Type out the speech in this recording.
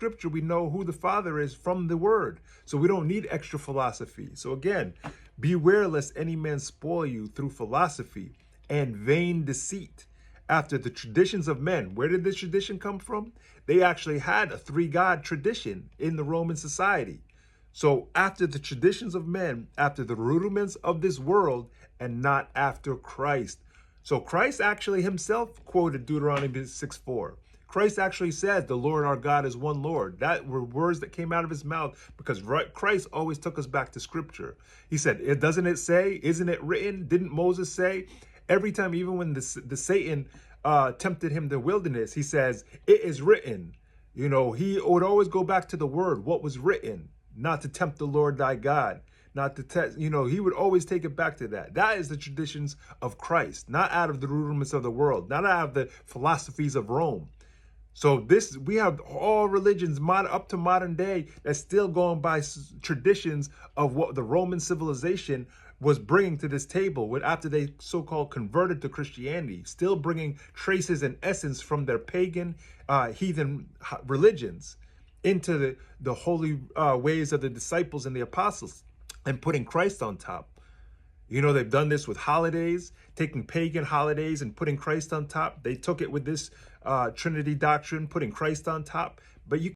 Scripture, we know who the Father is from the Word. So we don't need extra philosophy. So again, beware lest any man spoil you through philosophy and vain deceit, after the traditions of men. Where did this tradition come from? They actually had a three-God tradition in the Roman society. So after the traditions of men, after the rudiments of this world, and not after Christ. So Christ actually himself quoted Deuteronomy 6:4. Christ actually said, the Lord our God is one Lord. That were words that came out of his mouth, because Christ always took us back to Scripture. He said, doesn't it say, isn't it written? Didn't Moses say? Every time, even when the Satan tempted him in the wilderness, he says, it is written. You know, he would always go back to the word, what was written, not to tempt the Lord thy God, not to test, you know, he would always take it back to that. That is the traditions of Christ, not out of the rudiments of the world, not out of the philosophies of Rome. So we have all religions up to modern day that's still going by traditions of what the Roman civilization was bringing to this table after they so-called converted to Christianity, still bringing traces and essence from their pagan, heathen religions into the holy ways of the disciples and the apostles, and putting Christ on top. You know, they've done this with holidays, taking pagan holidays and putting Christ on top. They took it with this Trinity doctrine, putting Christ on top. But you